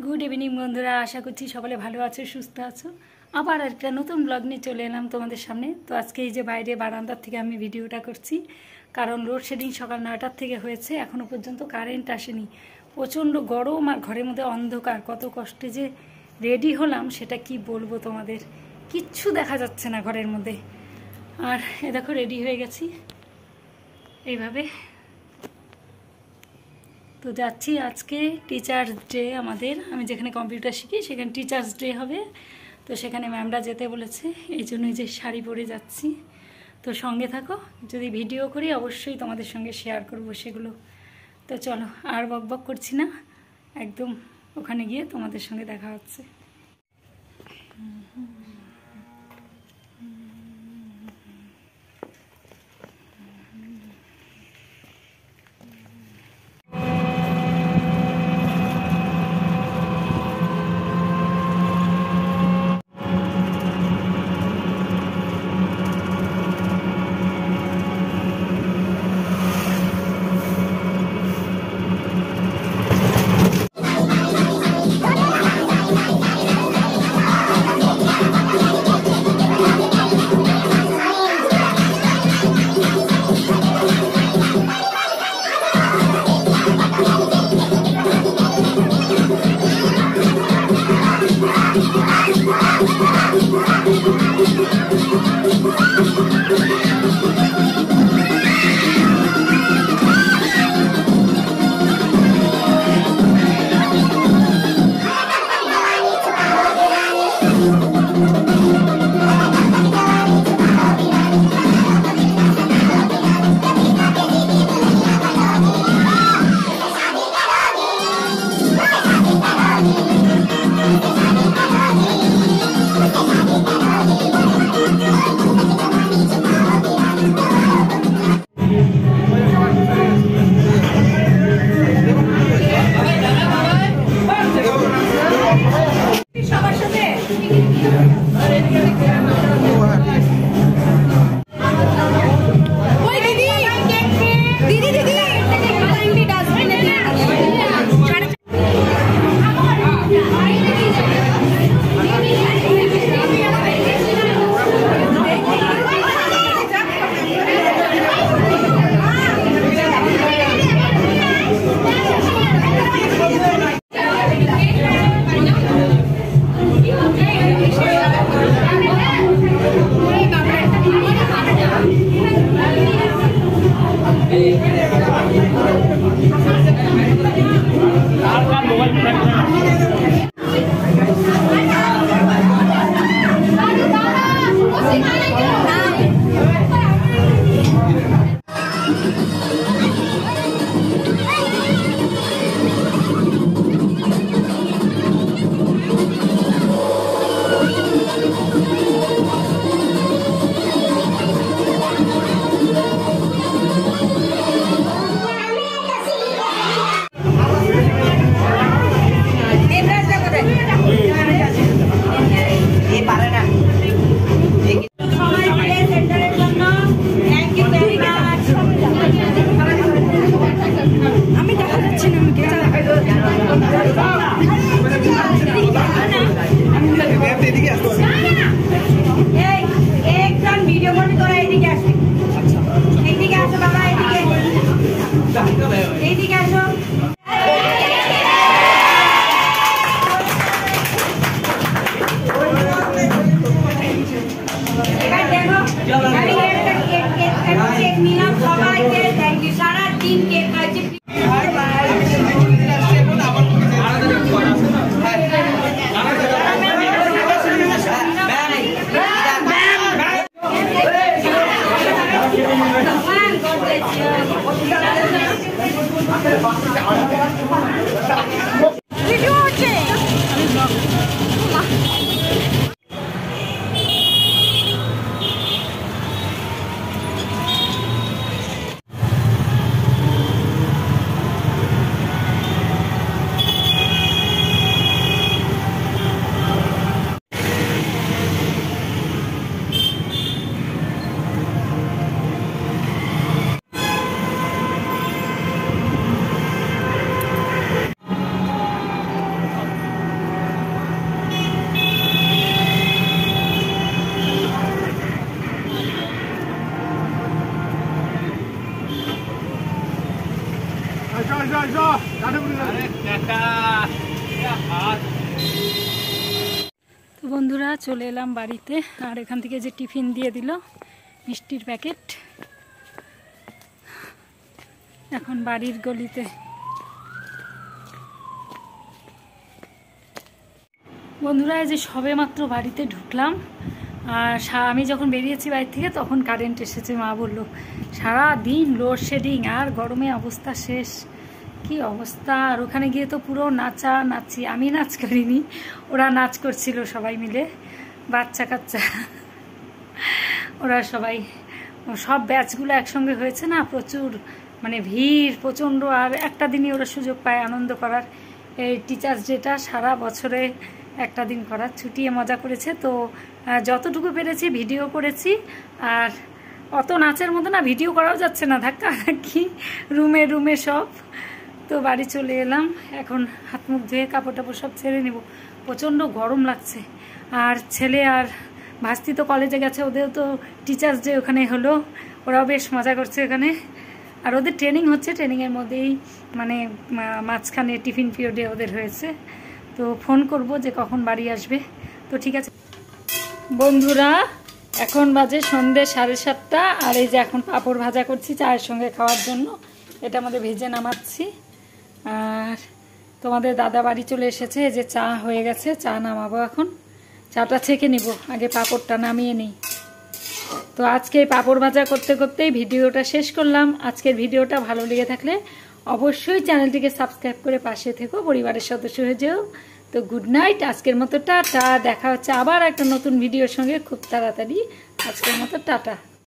Good evening বন্ধুরা, আশা করছি সকলে ভালো আছো, সুস্থ আছো। আবার একটা নতুন ব্লগ নিয়ে চলে এলাম তোমাদের সামনে। তো আজকে এই যে বাইরে বারান্দার থেকে আমি ভিডিওটা করছি, কারণ লোডশেডিং সকাল 9টার থেকে হয়েছে, এখনও পর্যন্ত কারেন্ট আসেনি। প্রচণ্ড গরম আর ঘরের মধ্যে অন্ধকার। কত কষ্টে যে রেডি হলাম সেটা কি বলবো তোমাদের, কিচ্ছু দেখা যাচ্ছে না ঘরের মধ্যে। আর এ দেখো রেডি হয়ে গেছি এইভাবে। তো যাচ্ছি, আজকে টিচার্স ডে আমাদের, আমি যেখানে কম্পিউটার শিখি সেখানে টিচার্স ডে হবে। তো সেখানে ম্যামরা যেতে বলেছে, এই জন্যই যে শাড়ি পরে যাচ্ছি। তো সঙ্গে থাকো, যদি ভিডিও করি অবশ্যই তোমাদের সঙ্গে শেয়ার করব সেগুলো। তো চলো, আর বক বক করছি না, একদম ওখানে গিয়ে তোমাদের সঙ্গে দেখা হচ্ছে। বন্ধুরা চলে এলাম বাড়িতে, আর এখান থেকে যে টিফিন দিয়ে দিল মিষ্টির প্যাকেট, এখন বাড়ির গলিতে। বন্ধুরা এই যে সবে মাত্র বাড়িতে ঢুকলাম, আর আমি যখন বেরিয়েছি বাড়ি থেকে তখন কারেন্ট এসেছে। মা বলল সারা দিন লোডশেডিং, আর গরমে অবস্থা শেষ, কি অবস্থা। আর ওখানে গিয়ে তো পুরো নাচি, আমি নাচ করিনি, ওরা নাচ করছিল সবাই মিলে, বাচ্চা কাচ্চা ওরা সবাই, সব ব্যাচগুলো একসঙ্গে হয়েছে না, প্রচুর মানে ভিড় প্রচণ্ড। আর একটা দিনই ওরা সুযোগ পায় আনন্দ করার, এই টিচার্স ডেটা সারা বছরে একটা দিন করার, ছুটিয়ে মজা করেছে। তো যতটুকু পেরেছি ভিডিও করেছি, আর অত নাচের মতো না ভিডিও করাও যাচ্ছে না, ধাক্কা ধাক্কি রুমে সব। তো বাড়ি চলে এলাম, এখন হাত মুখ ধুয়ে কাপড় টাপড় সব ছেড়ে নেব, প্রচণ্ড গরম লাগছে। আর ছেলে আর ভাস্তি তো কলেজে গেছে, ওদের তো টিচার্স ডে ওখানে হলো, ওরাও বেশ মজা করছে ওখানে। আর ওদের ট্রেনিং হচ্ছে, ট্রেনিংয়ের মধ্যেই মানে মাঝখানে টিফিন পিরিয়ডে ওদের হয়েছে। তো ফোন করব যে কখন বাড়ি আসবে। তো ঠিক আছে বন্ধুরা, এখন বাজে সন্ধ্যে 7:30, আর এই যে এখন পাঁপড় ভাজা করছি চায়ের সঙ্গে খাওয়ার জন্য, এটা আমাদের ভেজে নামাচ্ছি। আর তোমাদের দাদা বাড়ি চলে এসেছে, এই যে চা হয়ে গেছে, চা নামাবো এখন, চাটা ছেঁকে নিব, আগে পাঁপড়টা নামিয়ে নিই। তো আজকে পাঁপড় ভাজা করতে করতেই ভিডিওটা শেষ করলাম। আজকের ভিডিওটা ভালো লেগে থাকলে অবশ্যই চ্যানেলটিকে সাবস্ক্রাইব করে পাশে থেকো, পরিবারের সদস্য হয়ে যেও। তো গুড নাইট, আজকের মতো টাটা, দেখা হচ্ছে আবার একটা নতুন ভিডিওর সঙ্গে খুব তাড়াতাড়ি। আজকের মতো টাটা।